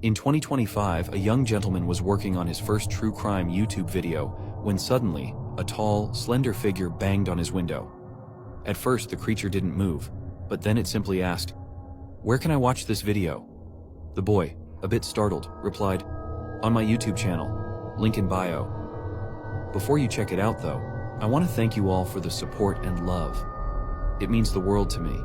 In 2025, a young gentleman was working on his first true crime YouTube video when suddenly, a tall, slender figure banged on his window. At first, the creature didn't move, but then it simply asked, "Where can I watch this video?" The boy, a bit startled, replied, "On my YouTube channel, link in bio." Before you check it out though, I want to thank you all for the support and love. It means the world to me.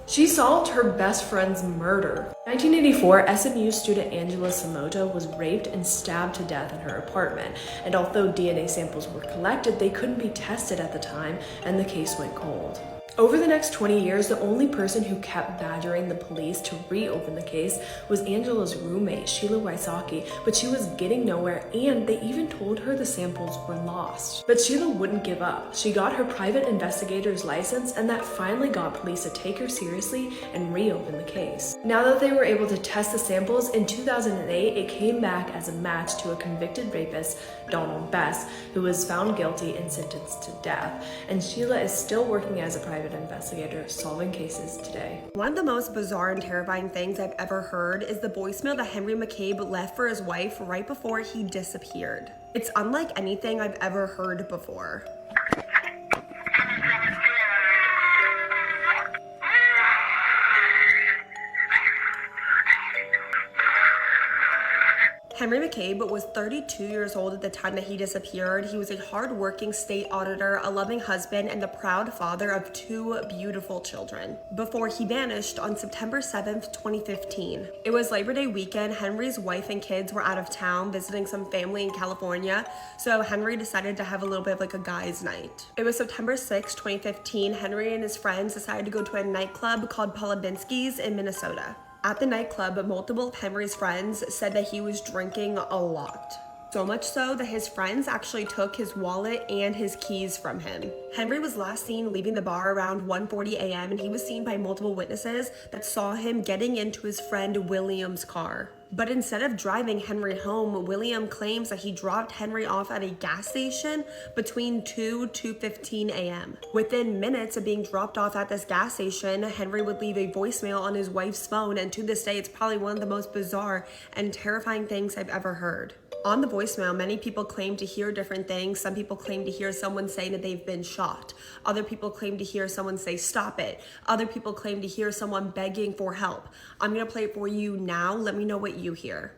She solved her best friend's murder. 1984, SMU student Angela Samoto was raped and stabbed to death in her apartment, and although DNA samples were collected, they couldn't be tested at the time, and the case went cold. Over the next 20 years, the only person who kept badgering the police to reopen the case was Angela's roommate, Sheila Wysocki, but she was getting nowhere, and they even told her the samples were lost. But Sheila wouldn't give up. She got her private investigator's license, and that finally got police to take her seriously and reopen the case. Now that they were able to test the samples, in 2008, it came back as a match to a convicted rapist, Donald Bess, who was found guilty and sentenced to death. And Sheila is still working as a private investigator solving cases today. One of the most bizarre and terrifying things I've ever heard is the voicemail that Henry McCabe left for his wife right before he disappeared. It's unlike anything I've ever heard before. Henry McCabe was 32 years old at the time that he disappeared. He was a hard-working state auditor, a loving husband, and the proud father of 2 beautiful children before he vanished on September 7th, 2015. It was Labor Day weekend. Henry's wife and kids were out of town visiting some family in California, so Henry decided to have a little bit of like a guy's night. It was September 6th, 2015. Henry and his friends decided to go to a nightclub called Polabinski's in Minnesota. At the nightclub, multiple of Henry's friends said that he was drinking a lot. So much so that his friends actually took his wallet and his keys from him. Henry was last seen leaving the bar around 1:40 a.m. and he was seen by multiple witnesses that saw him getting into his friend William's car. But instead of driving Henry home, William claims that he dropped Henry off at a gas station between 2:15 a.m. Within minutes of being dropped off at this gas station, Henry would leave a voicemail on his wife's phone, and to this day, it's probably one of the most bizarre and terrifying things I've ever heard. On the voicemail, many people claim to hear different things. Some people claim to hear someone saying that they've been shot. Other people claim to hear someone say, "Stop it." Other people claim to hear someone begging for help. I'm gonna play it for you now. Let me know what you hear.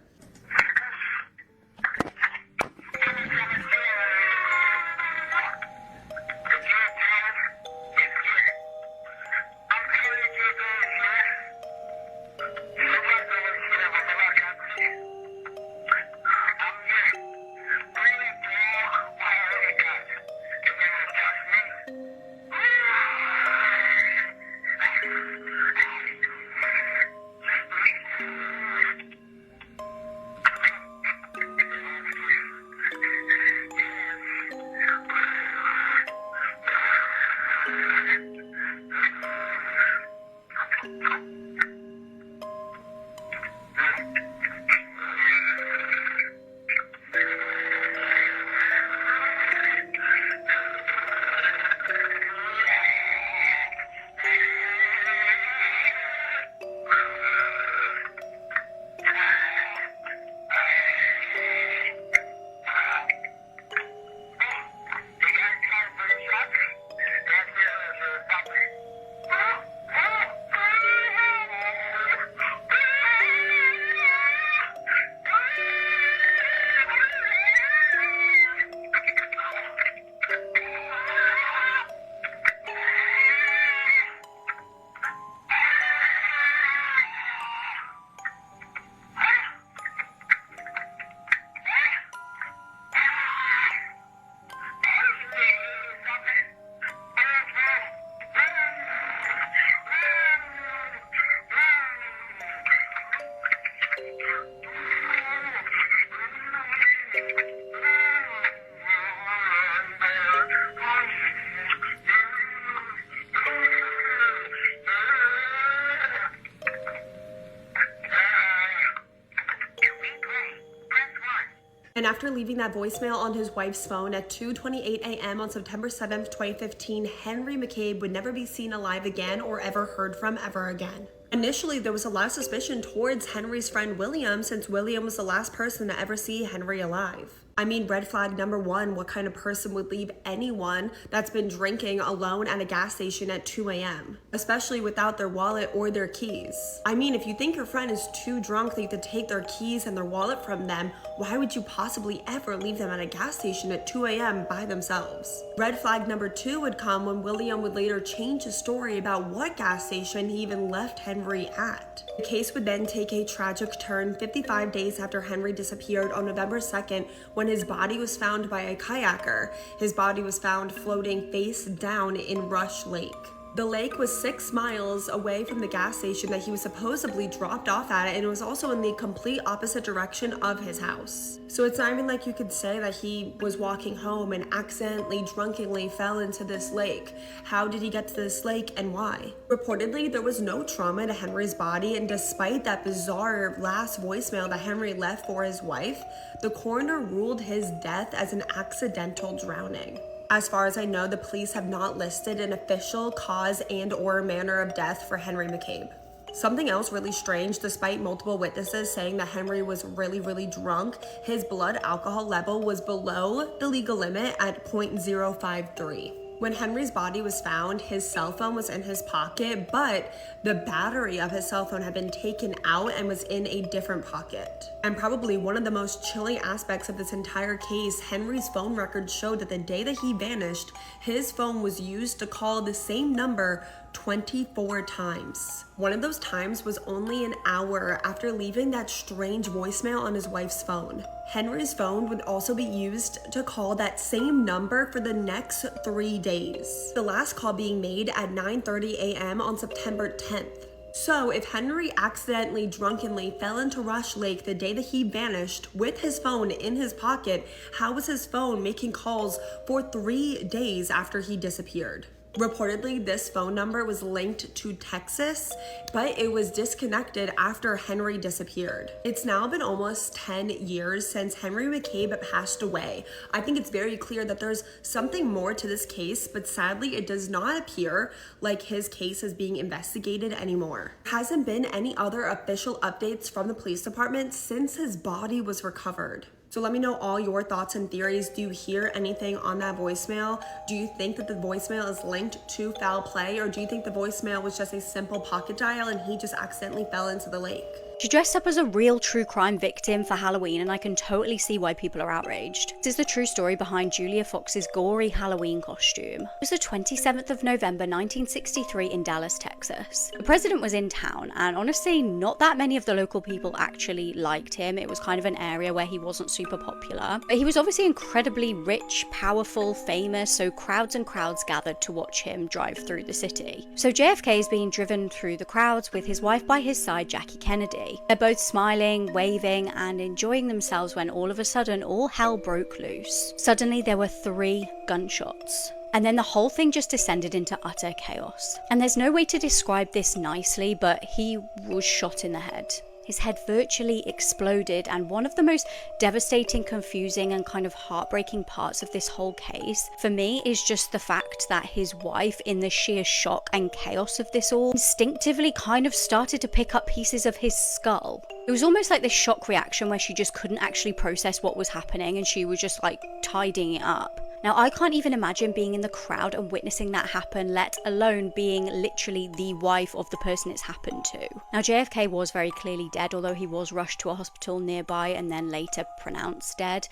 And after leaving that voicemail on his wife's phone at 2:28 a.m. on September 7th, 2015, Henry McCabe would never be seen alive again or ever heard from ever again. Initially, there was a lot of suspicion towards Henry's friend William, since William was the last person to ever see Henry alive. I mean, red flag number one, what kind of person would leave anyone that's been drinking alone at a gas station at 2 a.m., especially without their wallet or their keys? I mean, if you think your friend is too drunk that you have to take their keys and their wallet from them, why would you possibly ever leave them at a gas station at 2 a.m. by themselves? Red flag number two would come when William would later change his story about what gas station he even left Henry at. The case would then take a tragic turn 55 days after Henry disappeared on November 2nd, when his body was found by a kayaker. His body was found floating face down in Rush Lake. The lake was 6 miles away from the gas station that he was supposedly dropped off at, and it was also in the complete opposite direction of his house. So it's not even like you could say that he was walking home and accidentally, drunkenly fell into this lake. How did he get to this lake and why? Reportedly, there was no trauma to Henry's body, and despite that bizarre last voicemail that Henry left for his wife, the coroner ruled his death as an accidental drowning. As far as I know, the police have not listed an official cause and/or manner of death for Henry McCabe. Something else really strange, despite multiple witnesses saying that Henry was really drunk, his blood alcohol level was below the legal limit at 0.053. When Henry's body was found, his cell phone was in his pocket, but the battery of his cell phone had been taken out and was in a different pocket. And probably one of the most chilling aspects of this entire case, Henry's phone records showed that the day that he vanished, his phone was used to call the same number 24 times. One of those times was only an hour after leaving that strange voicemail on his wife's phone. Henry's phone would also be used to call that same number for the next 3 days. The last call being made at 9:30 a.m. on September 10th. So if Henry accidentally drunkenly fell into Rush Lake the day that he vanished with his phone in his pocket, how was his phone making calls for 3 days after he disappeared? Reportedly, this phone number was linked to Texas, but it was disconnected after Henry disappeared. It's now been almost 10 years since Henry McCabe passed away. I think it's very clear that there's something more to this case, but sadly, it does not appear like his case is being investigated anymore. There hasn't been any other official updates from the police department since his body was recovered. So let me know all your thoughts and theories. Do you hear anything on that voicemail? Do you think that the voicemail is linked to foul play, or do you think the voicemail was just a simple pocket dial and he just accidentally fell into the lake? She dressed up as a real true crime victim for Halloween, and I can totally see why people are outraged. This is the true story behind Julia Fox's gory Halloween costume. It was the 27th of November 1963 in Dallas, Texas. The president was in town, and honestly, not that many of the local people actually liked him. It was kind of an area where he wasn't super popular. But he was obviously incredibly rich, powerful, famous, so crowds and crowds gathered to watch him drive through the city. So JFK is being driven through the crowds with his wife by his side, Jackie Kennedy. They're both smiling, waving, and enjoying themselves when all of a sudden, all hell broke loose. Suddenly, there were 3 gunshots. And then the whole thing just descended into utter chaos. And there's no way to describe this nicely, but he was shot in the head. His head virtually exploded, and one of the most devastating, confusing, and kind of heartbreaking parts of this whole case, for me, is just the fact that his wife, in the sheer shock and chaos of this all, instinctively kind of started to pick up pieces of his skull. It was almost like this shock reaction where she just couldn't actually process what was happening, and she was just like tidying it up. Now, I can't even imagine being in the crowd and witnessing that happen, let alone being literally the wife of the person it's happened to. Now, JFK was very clearly dead, although he was rushed to a hospital nearby and then later pronounced dead.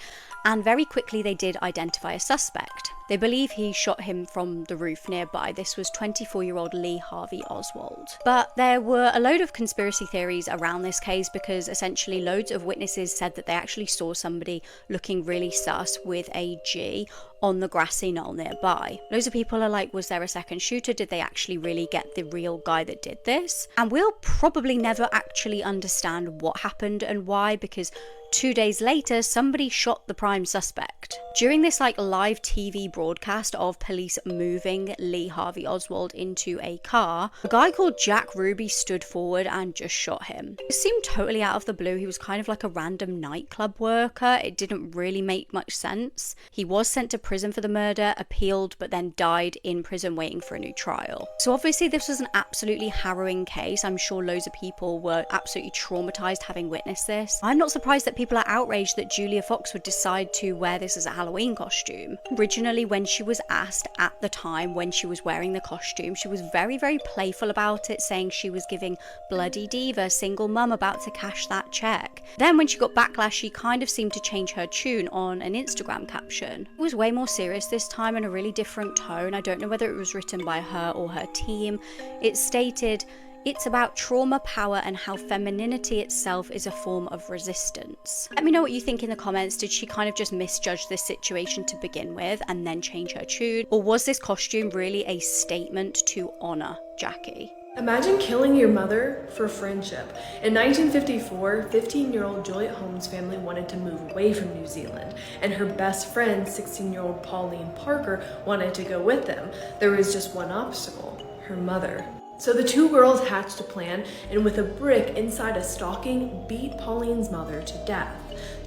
And very quickly they did identify a suspect. They believe he shot him from the roof nearby. This was 24-year-old Lee Harvey Oswald. But there were a load of conspiracy theories around this case, because essentially loads of witnesses said that they actually saw somebody looking really sus with a G on the grassy knoll nearby. Loads of people are like, was there a second shooter? Did they actually really get the real guy that did this? And we'll probably never actually understand what happened and why, because 2 days later, somebody shot the prime suspect. During this live TV broadcast of police moving Lee Harvey Oswald into a car, a guy called Jack Ruby stood forward and just shot him. It seemed totally out of the blue. He was kind of like a random nightclub worker. It didn't really make much sense. He was sent to prison for the murder, appealed, but then died in prison waiting for a new trial. So obviously this was an absolutely harrowing case. I'm sure loads of people were absolutely traumatized having witnessed this. I'm not surprised that people are outraged that Julia Fox would decide to wear this as a Halloween costume. Originally, when she was asked at the time when she was wearing the costume, she was very, very playful about it, saying she was giving bloody diva, single mum about to cash that check. Then when she got backlash, she kind of seemed to change her tune on an Instagram caption. It was way more serious this time and a really different tone. I don't know whether it was written by her or her team. It stated, "It's about trauma, power, and how femininity itself is a form of resistance." Let me know what you think in the comments. Did she kind of just misjudge this situation to begin with and then change her tune? Or was this costume really a statement to honor Jackie? Imagine killing your mother for friendship. In 1954, 15-year-old Juliet Holmes' family wanted to move away from New Zealand, and her best friend, 16-year-old Pauline Parker, wanted to go with them. There was just one obstacle: her mother. So the two girls hatched a plan, and with a brick inside a stocking, beat Pauline's mother to death.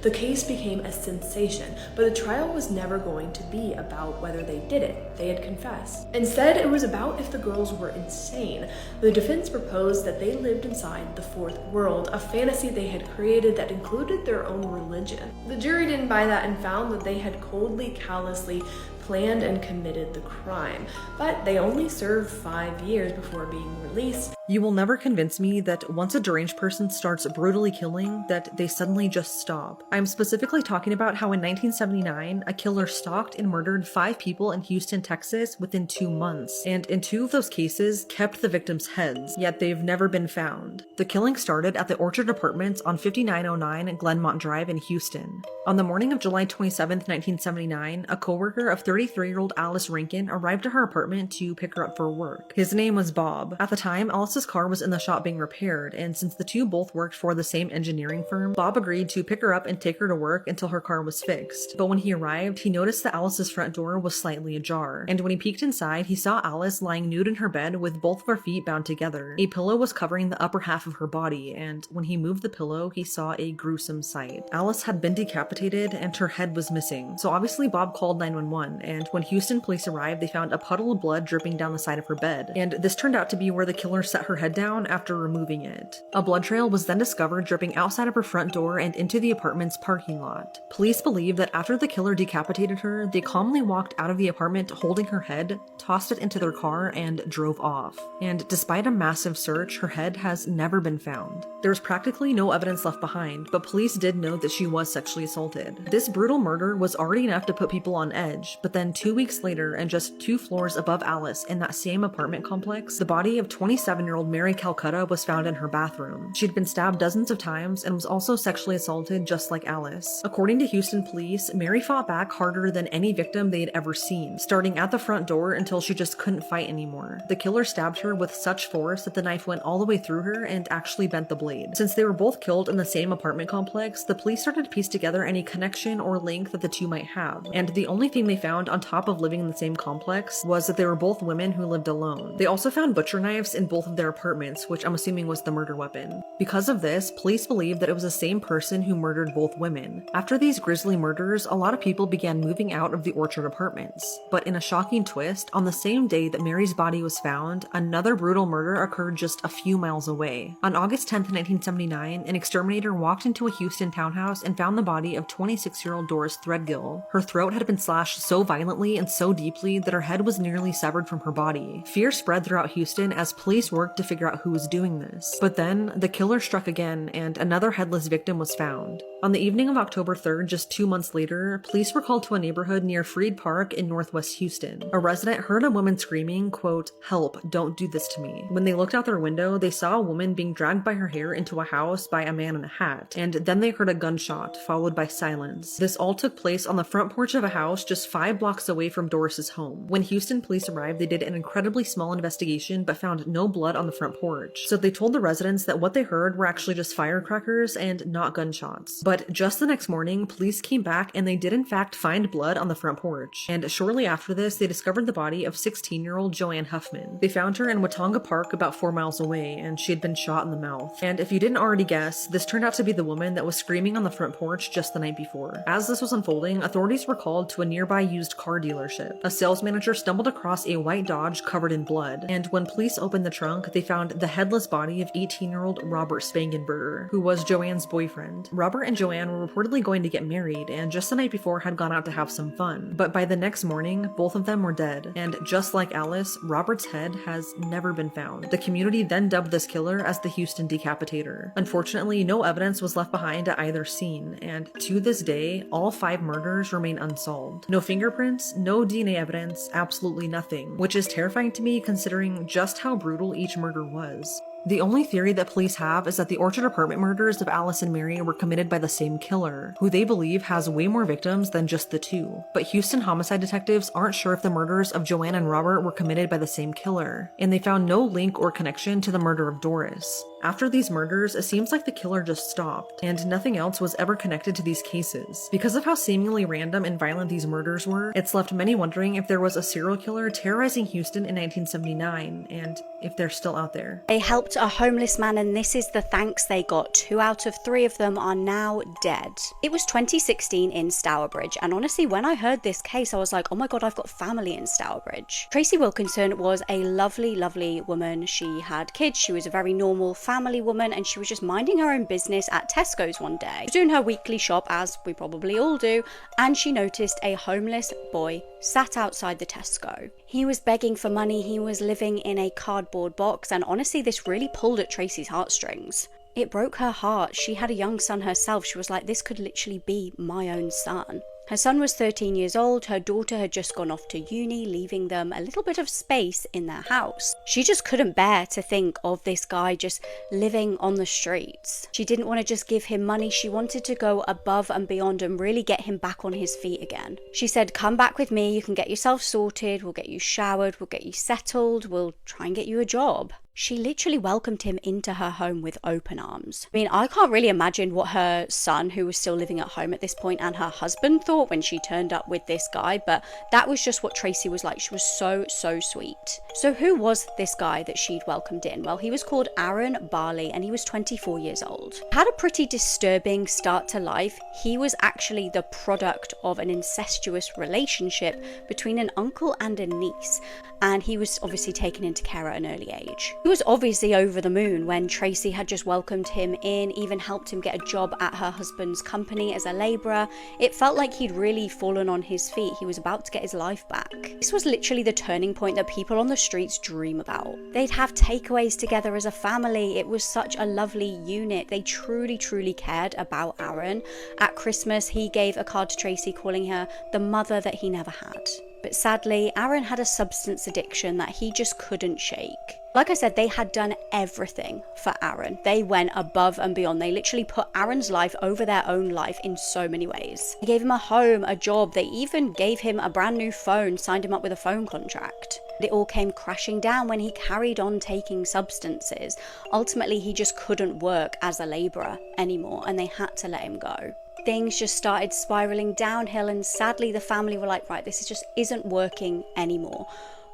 The case became a sensation, but the trial was never going to be about whether they did it. They had confessed. Instead, it was about if the girls were insane. The defense proposed that they lived inside the fourth world, a fantasy they had created that included their own religion. The jury didn't buy that and found that they had coldly, callously planned and committed the crime, but they only served 5 years before being released. You will never convince me that once a deranged person starts brutally killing, that they suddenly just stop. I'm specifically talking about how in 1979, a killer stalked and murdered 5 people in Houston, Texas within 2 months, and in 2 of those cases kept the victims' heads, yet they've never been found. The killing started at the Orchard Apartments on 5909 Glenmont Drive in Houston. On the morning of July 27, 1979, a coworker of 33-year-old Alice Rankin arrived at her apartment to pick her up for work. His name was Bob. At the time, Alice's car was in the shop being repaired, and since the two both worked for the same engineering firm, Bob agreed to pick her up and take her to work until her car was fixed. But when he arrived, he noticed that Alice's front door was slightly ajar, and when he peeked inside, he saw Alice lying nude in her bed with both of her feet bound together. A pillow was covering the upper half of her body, and when he moved the pillow, he saw a gruesome sight. Alice had been decapitated and her head was missing, so obviously Bob called 911, and when Houston police arrived, they found a puddle of blood dripping down the side of her bed, and this turned out to be where the killer set her head down after removing it. A blood trail was then discovered dripping outside of her front door and into the apartment's parking lot. Police believe that after the killer decapitated her, they calmly walked out of the apartment holding her head, tossed it into their car, and drove off. And despite a massive search, her head has never been found. There's practically no evidence left behind, but police did know that she was sexually assaulted. This brutal murder was already enough to put people on edge, but then 2 weeks later, and just 2 floors above Alice in that same apartment complex, the body of 27-year-old Mary Calcutta was found in her bathroom. She'd been stabbed dozens of times and was also sexually assaulted just like Alice. According to Houston police, Mary fought back harder than any victim they had ever seen, starting at the front door until she just couldn't fight anymore. The killer stabbed her with such force that the knife went all the way through her and actually bent the blade. Since they were both killed in the same apartment complex, the police started to piece together any connection or link that the two might have, and the only thing they found on top of living in the same complex was that they were both women who lived alone. They also found butcher knives in both of their apartments, which I'm assuming was the murder weapon. Because of this, police believe that it was the same person who murdered both women. After these grisly murders, a lot of people began moving out of the Orchard Apartments. But in a shocking twist, on the same day that Mary's body was found, another brutal murder occurred just a few miles away. On August 10, 1979, an exterminator walked into a Houston townhouse and found the body of 26-year-old Doris Threadgill. Her throat had been slashed so violently and so deeply that her head was nearly severed from her body. Fear spread throughout Houston as police worked to figure out who was doing this. But then, the killer struck again, and another headless victim was found. On the evening of October 3rd, just 2 months later, police were called to a neighborhood near Freed Park in northwest Houston. A resident heard a woman screaming, quote, "Help, don't do this to me." When they looked out their window, they saw a woman being dragged by her hair into a house by a man in a hat, and then they heard a gunshot, followed by silence. This all took place on the front porch of a house just 5 blocks away from Doris's home. When Houston police arrived, they did an incredibly small investigation but found no blood on the front porch. So they told the residents that what they heard were actually just firecrackers and not gunshots. But just the next morning, police came back and they did in fact find blood on the front porch. And shortly after this, they discovered the body of 16-year-old Joanne Huffman. They found her in Watonga Park about 4 miles away, and she had been shot in the mouth. And if you didn't already guess, this turned out to be the woman that was screaming on the front porch just the night before. As this was unfolding, authorities were called to a nearby used car dealership. A sales manager stumbled across a white Dodge covered in blood, and when police opened the trunk, they found the headless body of 18-year-old Robert Spangenberger, who was Joanne's boyfriend. Robert and Joanne were reportedly going to get married, and just the night before had gone out to have some fun. But by the next morning, both of them were dead, and just like Alice, Robert's head has never been found. The community then dubbed this killer as the Houston Decapitator. Unfortunately, no evidence was left behind at either scene, and to this day, all 5 murders remain unsolved. No fingerprints, no DNA evidence, absolutely nothing, which is terrifying to me considering just how brutal each murder was. The only theory that police have is that the Orchard apartment murders of Alice and Mary were committed by the same killer, who they believe has way more victims than just the 2. But Houston homicide detectives aren't sure if the murders of Joanne and Robert were committed by the same killer, and they found no link or connection to the murder of Doris. After these murders, it seems like the killer just stopped, and nothing else was ever connected to these cases. Because of how seemingly random and violent these murders were, it's left many wondering if there was a serial killer terrorizing Houston in 1979, and if they're still out there. They helped a homeless man, and this is the thanks they got. 2 out of 3 of them are now dead. It was 2016 in Stourbridge, and honestly, when I heard this case, I was like, oh my god, I've got family in Stourbridge. Tracy Wilkinson was a lovely, lovely woman. She had kids, she was a very normal family woman, and she was just minding her own business at Tesco's one day. She was doing her weekly shop, as we probably all do, and she noticed a homeless boy sat outside the Tesco. He was begging for money, he was living in a cardboard box, and honestly, this really pulled at Tracy's heartstrings. It broke her heart. She had a young son herself. She was like, this could literally be my own son. Her son was 13 years old, her daughter had just gone off to uni, leaving them a little bit of space in their house. She just couldn't bear to think of this guy just living on the streets. She didn't want to just give him money, she wanted to go above and beyond and really get him back on his feet again. She said, come back with me, you can get yourself sorted, we'll get you showered, we'll get you settled, we'll try and get you a job. She literally welcomed him into her home with open arms. I mean, I can't really imagine what her son, who was still living at home at this point, and her husband thought when she turned up with this guy, but that was just what Tracy was like. She was so, so sweet. So who was this guy that she'd welcomed in? Well, he was called Aaron Barley, and he was 24 years old. Had a pretty disturbing start to life. He was actually the product of an incestuous relationship between an uncle and a niece, and he was obviously taken into care at an early age. He was obviously over the moon when Tracy had just welcomed him in, even helped him get a job at her husband's company as a labourer. It felt like he'd really fallen on his feet. He was about to get his life back. This was literally the turning point that people on the streets dream about. They'd have takeaways together as a family. It was such a lovely unit. They truly, truly cared about Aaron. At Christmas, he gave a card to Tracy calling her the mother that he never had. But sadly, Aaron had a substance addiction that he just couldn't shake. Like I said, they had done everything for Aaron. They went above and beyond. They literally put Aaron's life over their own life in so many ways. They gave him a home, a job. They even gave him a brand new phone, signed him up with a phone contract. It all came crashing down when he carried on taking substances. Ultimately, he just couldn't work as a labourer anymore, and they had to let him go. Things just started spiraling downhill, and sadly the family were like, right, this just isn't working anymore.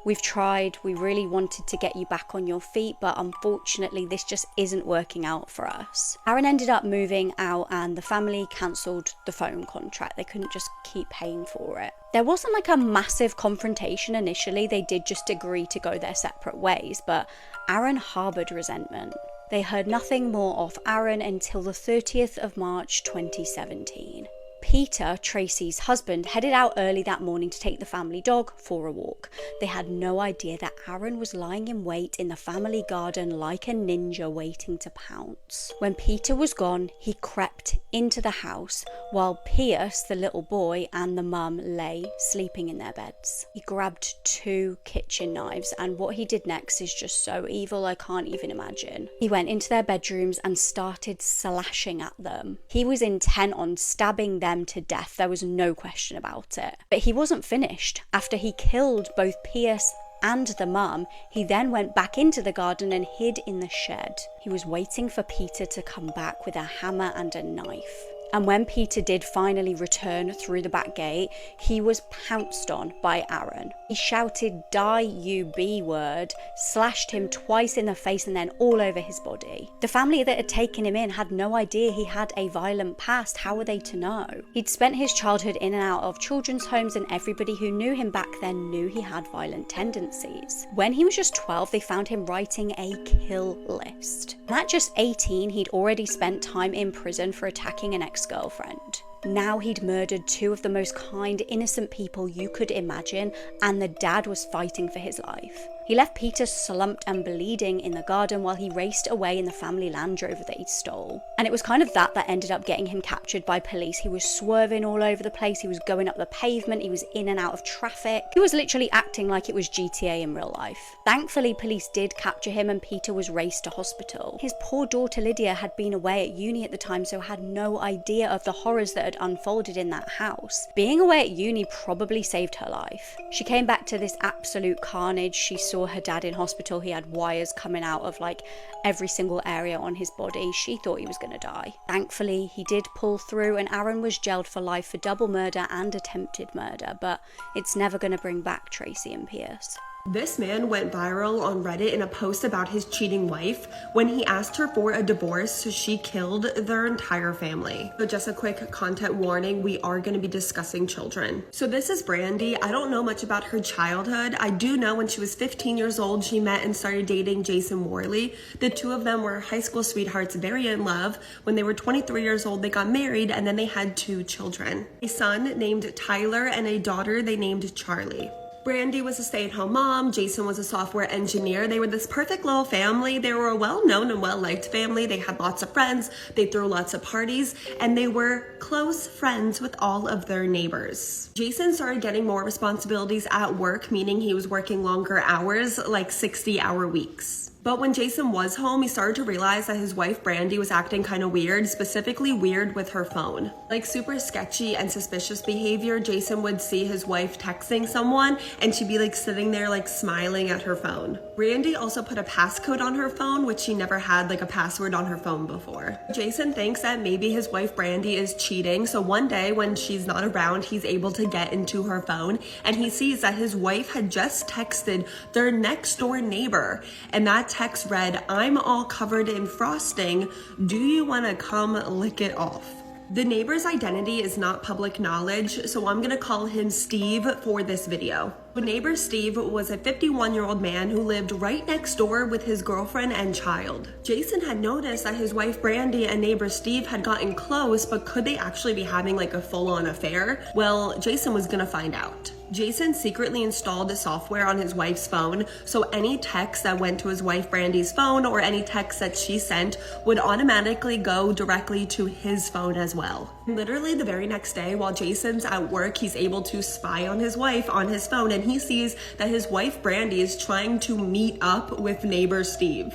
We've tried, we really wanted to get you back on your feet, but unfortunately this just isn't working out for us. Aaron ended up moving out and the family cancelled the phone contract. They couldn't just keep paying for it. There wasn't like a massive confrontation initially. They did just agree to go their separate ways, but Aaron harboured resentment. They heard nothing more of Aaron until the 30th of March 2017. Peter, Tracy's husband, headed out early that morning to take the family dog for a walk. They had no idea that Aaron was lying in wait in the family garden like a ninja waiting to pounce. When Peter was gone, he crept into the house while Pierce, the little boy, and the mum lay sleeping in their beds. He grabbed 2 kitchen knives, and what he did next is just so evil, I can't even imagine. He went into their bedrooms and started slashing at them. He was intent on stabbing them to death. There was no question about it. But he wasn't finished. After he killed both Pierce and the mum, he then went back into the garden and hid in the shed. He was waiting for Peter to come back with a hammer and a knife. And when Peter did finally return through the back gate, he was pounced on by Aaron. He shouted, "Die, you B-word," slashed him twice in the face and then all over his body. The family that had taken him in had no idea he had a violent past. How were they to know? He'd spent his childhood in and out of children's homes, and everybody who knew him back then knew he had violent tendencies. When he was just 12, they found him writing a kill list. And at just 18, he'd already spent time in prison for attacking an ex-girlfriend. Now he'd murdered two of the most kind, innocent people you could imagine, and the dad was fighting for his life. He left Peter slumped and bleeding in the garden while he raced away in the family Land Rover that he'd stole. And it was kind of that ended up getting him captured by police. He was swerving all over the place, he was going up the pavement, he was in and out of traffic. He was literally acting like it was GTA in real life. Thankfully, police did capture him and Peter was raced to hospital. His poor daughter Lydia had been away at uni at the time, so had no idea of the horrors that had unfolded in that house. Being away at uni probably saved her life. She came back to this absolute carnage. She saw her dad in hospital. He had wires coming out of like every single area on his body. She thought he was gonna die. Thankfully, he did pull through and Aaron was jailed for life for double murder and attempted murder, but it's never gonna bring back Tracy and Pierce. This man went viral on Reddit in a post about his cheating wife. When he asked her for a divorce, she killed their entire family. So just a quick content warning, we are going to be discussing children. So this is Brandy. I don't know much about her childhood. I do know when she was 15 years old, she met and started dating Jason Worley. The two of them were high school sweethearts, very in love. When they were 23 years old, they got married and then they had 2 children. A son named Tyler and a daughter they named Charlie. Brandy was a stay-at-home mom, Jason was a software engineer. They were this perfect little family. They were a well-known and well-liked family. They had lots of friends, they threw lots of parties, and they were close friends with all of their neighbors. Jason started getting more responsibilities at work, meaning he was working longer hours, like 60-hour weeks. But when Jason was home, he started to realize that his wife Brandy was acting kind of weird, specifically weird with her phone. Like super sketchy and suspicious behavior. Jason would see his wife texting someone and she'd be like sitting there like smiling at her phone. Brandy also put a passcode on her phone, which she never had like a password on her phone before. Jason thinks that maybe his wife Brandy is cheating, so one day when she's not around, he's able to get into her phone and he sees that his wife had just texted their next door neighbor, and that text read, "I'm all covered in frosting. Do you want to come lick it off?" The neighbor's identity is not public knowledge, so I'm gonna call him Steve for this video. Neighbor Steve was a 51-year-old man who lived right next door with his girlfriend and child. Jason had noticed that his wife Brandy and neighbor Steve had gotten close, but could they actually be having like a full-on affair? Well, Jason was gonna find out. Jason secretly installed the software on his wife's phone, so any text that went to his wife Brandy's phone or any text that she sent would automatically go directly to his phone as well. Literally the very next day, while Jason's at work, he's able to spy on his wife on his phone, and he sees that his wife Brandy is trying to meet up with neighbor Steve.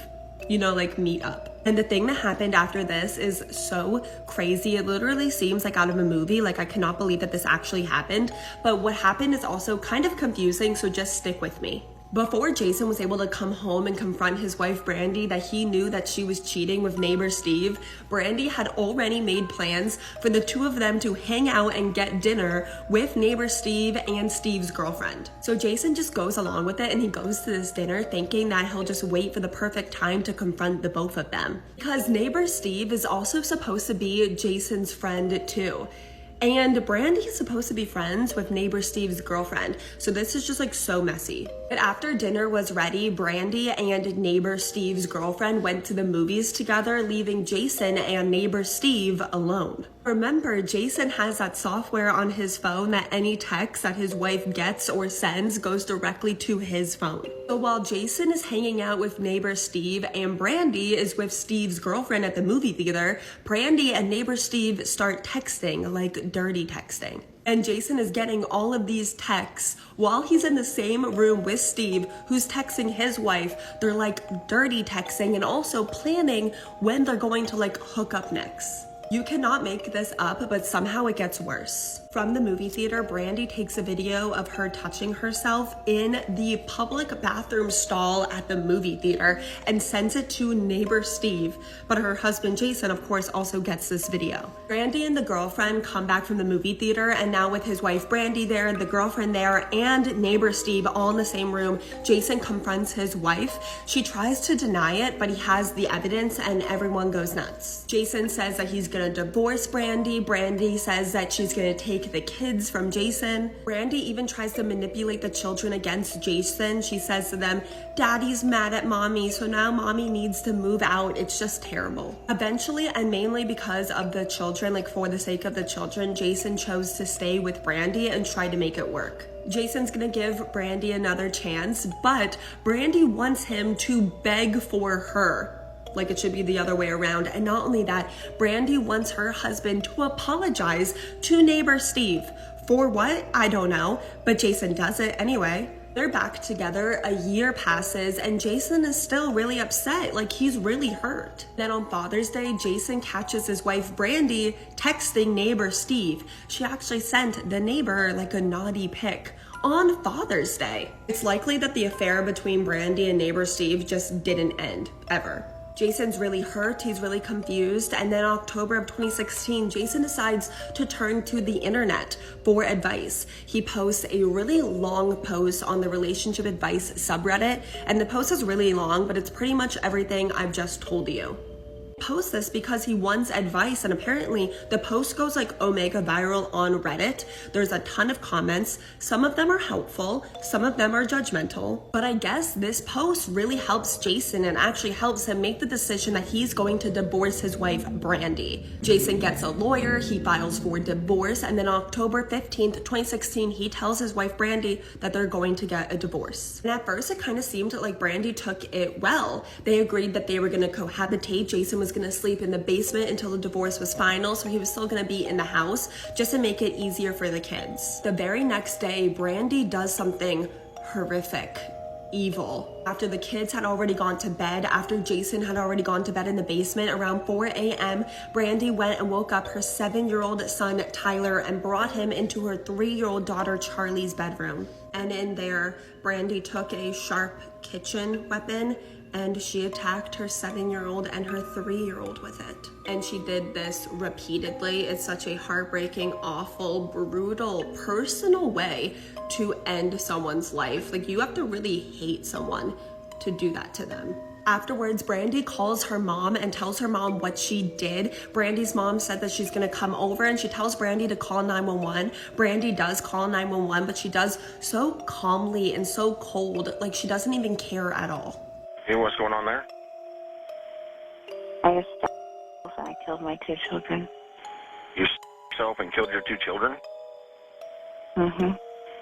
You know, like meet up. And the thing that happened after this is so crazy. It literally seems like out of a movie. Like, I cannot believe that this actually happened. But what happened is also kind of confusing, so just stick with me. Before Jason was able to come home and confront his wife Brandy that he knew that she was cheating with neighbor Steve, Brandy had already made plans for the two of them to hang out and get dinner with neighbor Steve and Steve's girlfriend. So Jason just goes along with it and he goes to this dinner thinking that he'll just wait for the perfect time to confront the both of them. Because neighbor Steve is also supposed to be Jason's friend too. And Brandy is supposed to be friends with neighbor Steve's girlfriend. So this is just like so messy. But after dinner was ready, Brandy and neighbor Steve's girlfriend went to the movies together, leaving Jason and neighbor Steve alone. Remember, Jason has that software on his phone that any text that his wife gets or sends goes directly to his phone. So while Jason is hanging out with neighbor Steve and Brandy is with Steve's girlfriend at the movie theater, Brandy and neighbor Steve start texting, like dirty texting. And Jason is getting all of these texts while he's in the same room with Steve, who's texting his wife. They're like dirty texting and also planning when they're going to like hook up next. You cannot make this up, but somehow it gets worse. From the movie theater, Brandy takes a video of her touching herself in the public bathroom stall at the movie theater and sends it to neighbor Steve. But her husband Jason, of course, also gets this video. Brandy and the girlfriend come back from the movie theater, and now with his wife Brandy there, the girlfriend there, and neighbor Steve all in the same room, Jason confronts his wife. She tries to deny it, but he has the evidence and everyone goes nuts. Jason says that he's gonna divorce Brandy. Brandy says that she's gonna take the kids from Jason. Brandy even tries to manipulate the children against Jason. She says to them, "Daddy's mad at mommy, so now mommy needs to move out." It's just terrible. Eventually, and mainly because of the children, like for the sake of the children, Jason chose to stay with Brandy and try to make it work. Jason's gonna give Brandy another chance, but Brandy wants him to beg for her. Like it should be the other way around. And not only that, Brandy wants her husband to apologize to neighbor Steve. For what? I don't know, but Jason does it anyway. They're back together, a year passes, and Jason is still really upset, like he's really hurt. Then on Father's Day, Jason catches his wife Brandy texting neighbor Steve. She actually sent the neighbor like a naughty pic on Father's Day. It's likely that the affair between Brandy and neighbor Steve just didn't end, ever. Jason's really hurt, he's really confused, and then October of 2016, Jason decides to turn to the internet for advice. He posts a really long post on the relationship advice subreddit, and the post is really long, but it's pretty much everything I've just told you. Post this because he wants advice, and apparently the post goes like omega viral on Reddit. There's a ton of comments. Some of them are helpful, some of them are judgmental, but I guess this post really helps Jason and actually helps him make the decision that he's going to divorce his wife Brandy. Jason gets a lawyer, he files for divorce, and then October 15th, 2016, he tells his wife Brandy that they're going to get a divorce. And at first it kind of seemed like Brandy took it well. They agreed that they were going to cohabitate. Jason was going to sleep in the basement until the divorce was final, so he was still going to be in the house just to make it easier for the kids. The very next day, Brandy does something horrific, evil. After the kids had already gone to bed, after Jason had already gone to bed in the basement, around 4 a.m., Brandy went and woke up her 7-year-old son Tyler and brought him into her 3-year-old daughter Charlie's bedroom. And in there, Brandy took a sharp kitchen weapon and she attacked her 7-year-old and her 3-year-old with it. And she did this repeatedly. It's such a heartbreaking, awful, brutal, personal way to end someone's life. Like, you have to really hate someone to do that to them. Afterwards, Brandy calls her mom and tells her mom what she did. Brandy's mom said that she's gonna come over, and she tells Brandy to call 911. Brandy does call 911, but she does so calmly and so cold, like she doesn't even care at all. Hey, what's going on there? I was and I killed my 2 children. You yourself and killed your 2 children? Mm-hmm.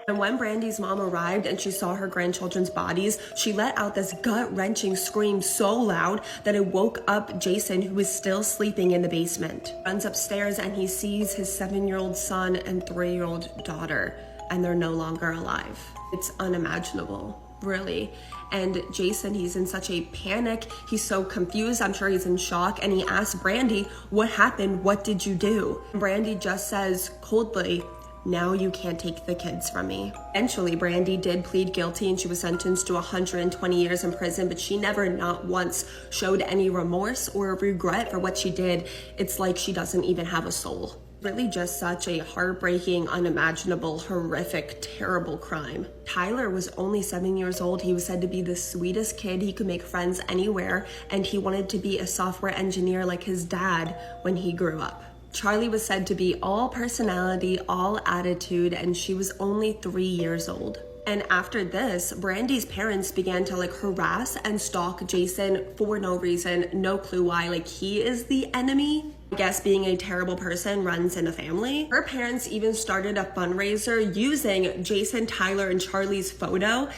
And when Brandy's mom arrived and she saw her grandchildren's bodies, she let out this gut-wrenching scream so loud that it woke up Jason, who was still sleeping in the basement. Runs upstairs and he sees his 7-year-old son and 3-year-old daughter, and they're no longer alive. It's unimaginable, really. And Jason, he's in such a panic. He's so confused. I'm sure he's in shock. And he asks Brandy, "What happened? What did you do?" Brandy just says coldly, "Now you can't take the kids from me." Eventually, Brandy did plead guilty and she was sentenced to 120 years in prison, but she never not once showed any remorse or regret for what she did. It's like she doesn't even have a soul. Really just such a heartbreaking, unimaginable, horrific, terrible crime. Tyler was only 7 years old. He was said to be the sweetest kid. He could make friends anywhere, and he wanted to be a software engineer like his dad when he grew up. Charlie was said to be all personality, all attitude, and she was only 3 years old. And after this, Brandy's parents began to harass and stalk Jason for no reason, no clue why. He is the enemy. I guess being a terrible person runs in the family. Her parents even started a fundraiser using Jason, Tyler, and Charlie's photo.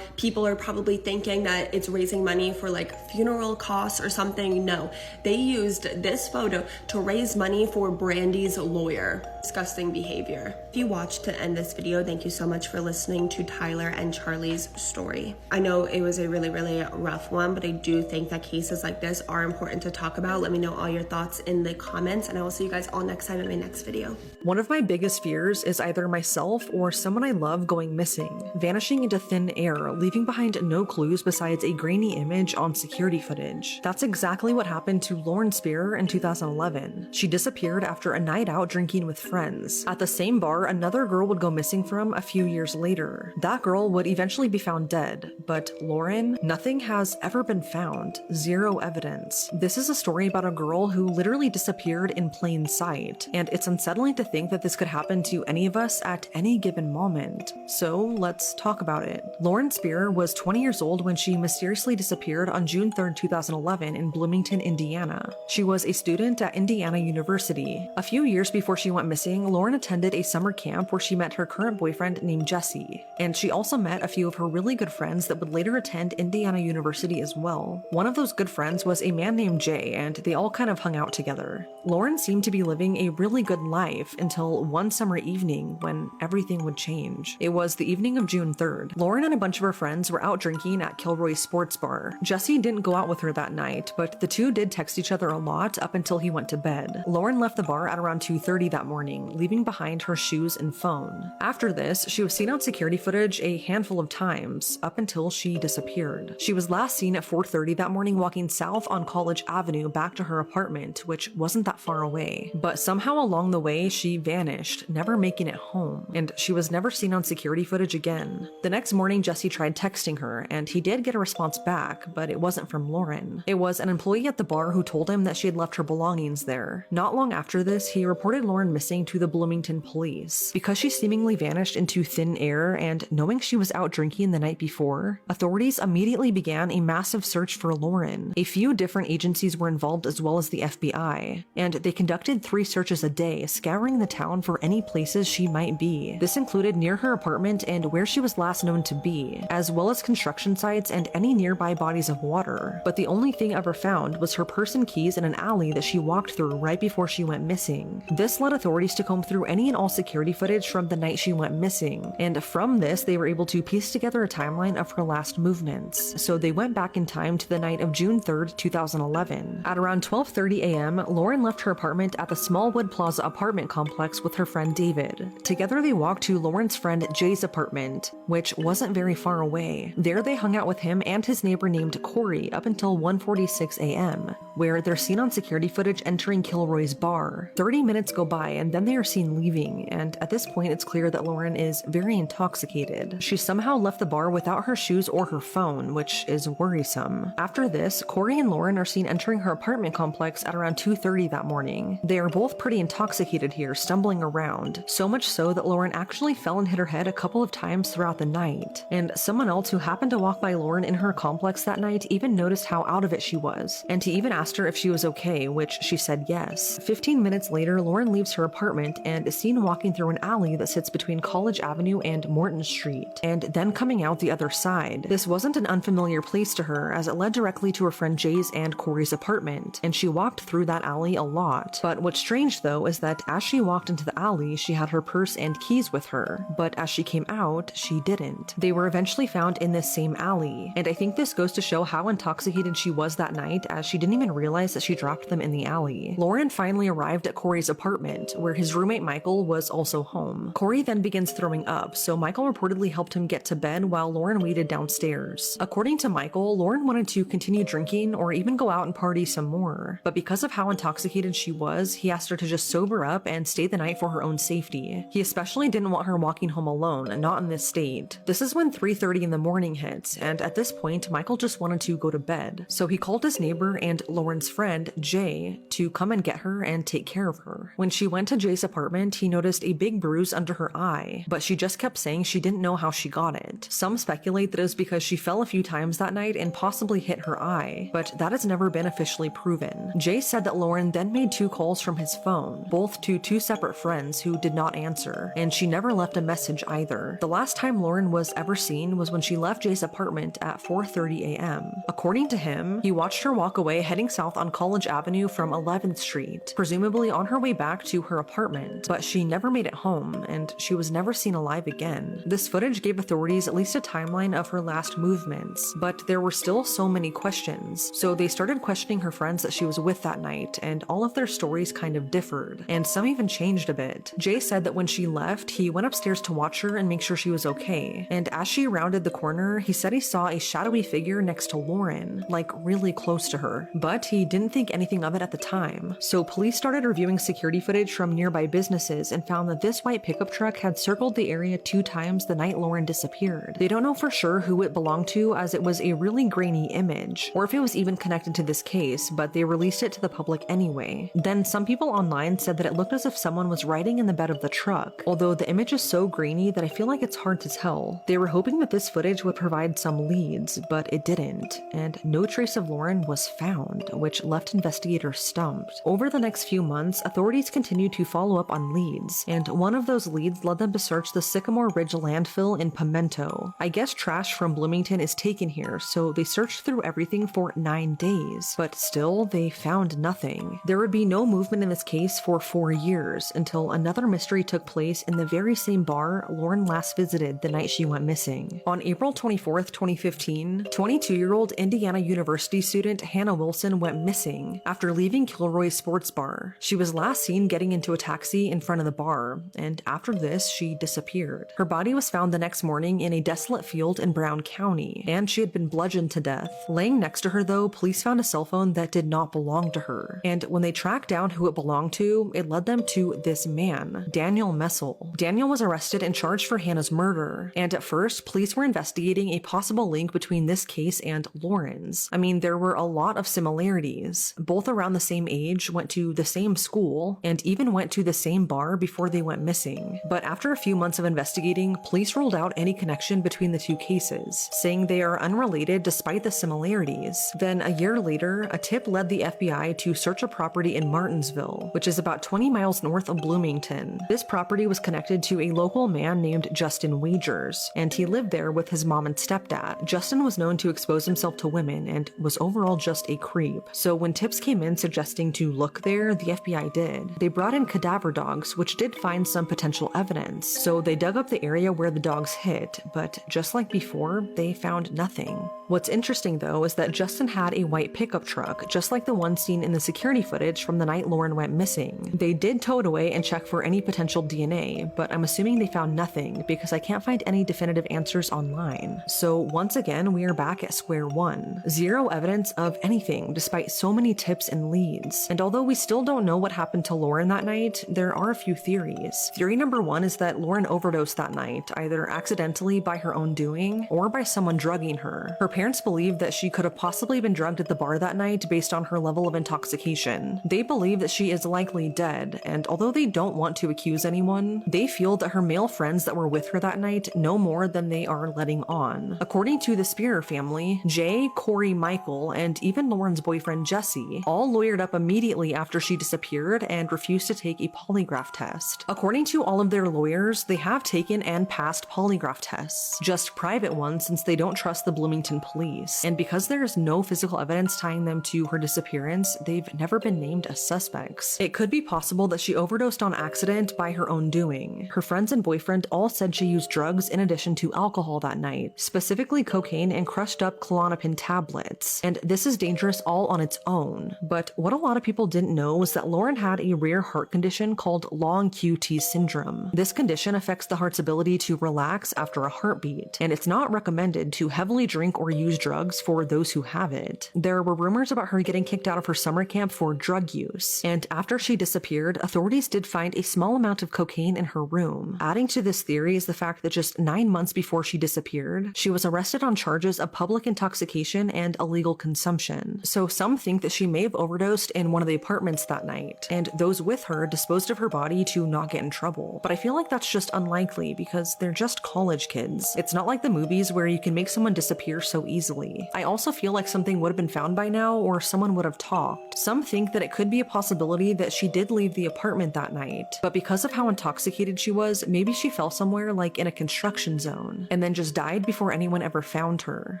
People are probably thinking that it's raising money for funeral costs or something. No, they used this photo to raise money for Brandy's lawyer. disgusting behavior. If you watched to end this video, thank you so much for listening to Tyler and Charlie's story. I know it was a really rough one, but I do think that cases like this are important to talk about. Let me know all your thoughts in the comments, and I will see you guys all next time in my next video. One of my biggest fears is either myself or someone I love going missing, vanishing into thin air, leaving behind no clues besides a grainy image on security footage. That's exactly what happened to Lauren Spear in 2011. She disappeared after a night out drinking with friends. At the same bar, another girl would go missing from a few years later. That girl would eventually be found dead, but Lauren, nothing has ever been found. Zero evidence. This is a story about a girl who literally disappeared in plain sight, and it's unsettling to think that this could happen to any of us at any given moment. So let's talk about it. Lauren Spear was 20 years old when she mysteriously disappeared on June 3rd, 2011 in Bloomington, Indiana. She was a student at Indiana University. A few years before she went missing, Lauren attended a summer camp where she met her current boyfriend named Jesse, and she also met a few of her really good friends that would later attend Indiana University as well. One of those good friends was a man named Jay, and they all kind of hung out together. Lauren seemed to be living a really good life until one summer evening when everything would change. It was the evening of June 3rd. Lauren and a bunch of her friends were out drinking at Kilroy's sports bar. Jesse didn't go out with her that night, but the two did text each other a lot up until he went to bed. Lauren left the bar at around 2:30 that morning, leaving behind her shoes and phone. After this, she was seen on security footage a handful of times, up until she disappeared. She was last seen at 4:30 that morning walking south on College Avenue back to her apartment, which wasn't that far away. But somehow along the way, she vanished, never making it home, and she was never seen on security footage again. The next morning, Jesse tried texting her, and he did get a response back, but it wasn't from Lauren. It was an employee at the bar who told him that she had left her belongings there. Not long after this, he reported Lauren missing to the Bloomington police. Because she seemingly vanished into thin air, and knowing she was out drinking the night before, authorities immediately began a massive search for Lauren. A few different agencies were involved as well as the FBI, and they conducted 3 searches a day, scouring the town for any places she might be. This included near her apartment and where she was last known to be, as well as construction sites and any nearby bodies of water. But the only thing ever found was her purse and keys in an alley that she walked through right before she went missing. This led authorities to comb through any and all security footage from the night she went missing, and from this they were able to piece together a timeline of her last movements. So they went back in time to the night of June 3rd, 2011. At around 12:30 a.m., Lauren left her apartment at the Smallwood Plaza apartment complex with her friend David. Together they walked to Lauren's friend Jay's apartment, which wasn't very far away. There they hung out with him and his neighbor named Corey up until 1:46 a.m., where they're seen on security footage entering Kilroy's bar. 30 minutes go by and then they are seen leaving, and at this point it's clear that Lauren is very intoxicated. She somehow left the bar without her shoes or her phone, which is worrisome. After this, Corey and Lauren are seen entering her apartment complex at around 2:30 that morning. They are both pretty intoxicated here, stumbling around, so much so that Lauren actually fell and hit her head a couple of times throughout the night. And someone else who happened to walk by Lauren in her complex that night even noticed how out of it she was, and he even asked her if she was okay, which she said yes. 15 minutes later, Lauren leaves her apartment and is seen walking through an alley that sits between College Avenue and Morton Street, and then coming out the other side. This wasn't an unfamiliar place to her, as it led directly to her friend Jay's and Corey's apartment, and she walked through that alley a lot. But what's strange though is that as she walked into the alley, she had her purse and keys with her, but as she came out, she didn't. They were eventually found in this same alley, and I think this goes to show how intoxicated she was that night, as she didn't even realize that she dropped them in the alley. Lauren finally arrived at Corey's apartment, where his roommate Michael was also home. Corey then begins throwing up, so Michael reportedly helped him get to bed while Lauren waited downstairs. According to Michael, Lauren wanted to continue drinking or even go out and party some more, but because of how intoxicated she was, he asked her to just sober up and stay the night for her own safety. He especially didn't want her walking home alone, not in this state. This is when 3:30 in the morning hits, and at this point, Michael just wanted to go to bed, so he called his neighbor and Lauren's friend, Jay, to come and get her and take care of her. When she went to Jay's apartment, he noticed a big bruise under her eye, but she just kept saying she didn't know how she got it. Some speculate that it was because she fell a few times that night and possibly hit her eye, but that has never been officially proven. Jay said that Lauren then made 2 calls from his phone, both to 2 separate friends who did not answer, and she never left a message either. The last time Lauren was ever seen was when she left Jay's apartment at 4:30 a.m. According to him, he watched her walk away heading south on College Avenue from 11th Street, presumably on her way back to her apartment. apartment, but she never made it home, and she was never seen alive again. This footage gave authorities at least a timeline of her last movements, but there were still so many questions, so they started questioning her friends that she was with that night, and all of their stories kind of differed, and some even changed a bit. Jay said that when she left, he went upstairs to watch her and make sure she was okay, and as she rounded the corner, he said he saw a shadowy figure next to Lauren, like really close to her, but he didn't think anything of it at the time. So police started reviewing security footage from nearby businesses and found that this white pickup truck had circled the area 2 times the night Lauren disappeared. They don't know for sure who it belonged to, as it was a really grainy image, or if it was even connected to this case, but they released it to the public anyway. Then some people online said that it looked as if someone was riding in the bed of the truck, although the image is so grainy that I feel like it's hard to tell. They were hoping that this footage would provide some leads, but it didn't, and no trace of Lauren was found, which left investigators stumped. Over the next few months, authorities continued to follow up on leads, and one of those leads led them to search the Sycamore Ridge landfill in Pimento. I guess trash from Bloomington is taken here, so they searched through everything for 9 days, but still, they found nothing. There would be no movement in this case for 4 years, until another mystery took place in the very same bar Lauren last visited the night she went missing. On April 24th, 2015, 22-year-old Indiana University student Hannah Wilson went missing after leaving Kilroy's sports bar. She was last seen getting into a taxi in front of the bar, and after this, she disappeared. Her body was found the next morning in a desolate field in Brown County, and she had been bludgeoned to death. Laying next to her, though, police found a cell phone that did not belong to her, and when they tracked down who it belonged to, it led them to this man, Daniel Messel. Daniel was arrested and charged for Hannah's murder, and at first, police were investigating a possible link between this case and Lauren's. I mean, there were a lot of similarities. Both around the same age, went to the same school, and even went to the same bar before they went missing. But after a few months of investigating, police ruled out any connection between the two cases, saying they are unrelated despite the similarities. Then a year later, a tip led the FBI to search a property in Martinsville, which is about 20 miles north of Bloomington. This property was connected to a local man named Justin Wagers, and he lived there with his mom and stepdad. Justin was known to expose himself to women and was overall just a creep. So when tips came in suggesting to look there, the FBI did. They brought in cadaver dogs, which did find some potential evidence. So they dug up the area where the dogs hit, but just like before, they found nothing. What's interesting though is that Justin had a white pickup truck, just like the one seen in the security footage from the night Lauren went missing. They did tow it away and check for any potential DNA, but I'm assuming they found nothing because I can't find any definitive answers online. So once again, we are back at square one. Zero evidence of anything despite so many tips and leads. And although we still don't know what happened to Lauren that night, there are a few theories. Theory number one is that Lauren overdosed that night, either accidentally by her own doing or by someone drugging her. Her parents believe that she could have possibly been drugged at the bar that night based on her level of intoxication. They believe that she is likely dead, and although they don't want to accuse anyone, they feel that her male friends that were with her that night know more than they are letting on. According to the Spearer family, Jay, Corey, Michael, and even Lauren's boyfriend Jesse all lawyered up immediately after she disappeared and refused to take a polygraph test. According to all of their lawyers, they have taken and passed polygraph tests, just private ones since they don't trust the Bloomington police. And because there is no physical evidence tying them to her disappearance, they've never been named as suspects. It could be possible that she overdosed on accident by her own doing. Her friends and boyfriend all said she used drugs in addition to alcohol that night, specifically cocaine and crushed up Klonopin tablets. And this is dangerous all on its own. But what a lot of people didn't know was that Lauren had a rare heart condition called long QT syndrome. This condition affects the heart's ability to relax after a heartbeat, and it's not recommended to heavily drink or use drugs for those who have it. There were rumors about her getting kicked out of her summer camp for drug use, and after she disappeared, authorities did find a small amount of cocaine in her room. Adding to this theory is the fact that just 9 months before she disappeared, she was arrested on charges of public intoxication and illegal consumption. So some think that she may have overdosed in one of the apartments that night, and those with her disposed of her body to not get in trouble. But I feel like that's just unlikely because they're just college kids. It's not like the movies where you can make someone disappear so easily. I also feel like something would have been found by now, or someone would have talked. Some think that it could be a possibility that she did leave the apartment that night, but because of how intoxicated she was, maybe she fell somewhere like in a construction zone, and then just died before anyone ever found her.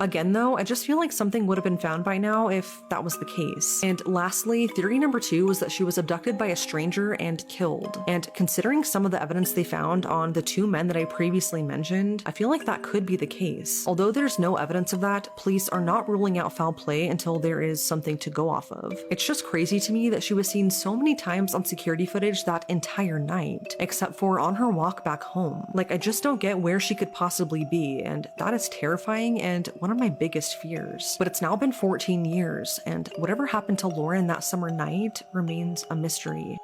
Again though, I just feel like something would have been found by now if that was the case. And lastly, theory number 2 was that she was abducted by a stranger and killed. And considering some of the evidence they found on the two men that I previously mentioned, I feel like that could be the case. Although there's no evidence of that, police are not ruling out foul play until there is something to go off of. It's just crazy to me that she was seen so many times on security footage that entire night, except for on her walk back home. Like, I just don't get where she could possibly be, and that is terrifying and one of my biggest fears. But it's now been 14 years, and whatever happened to Lauren that summer night remains a mystery.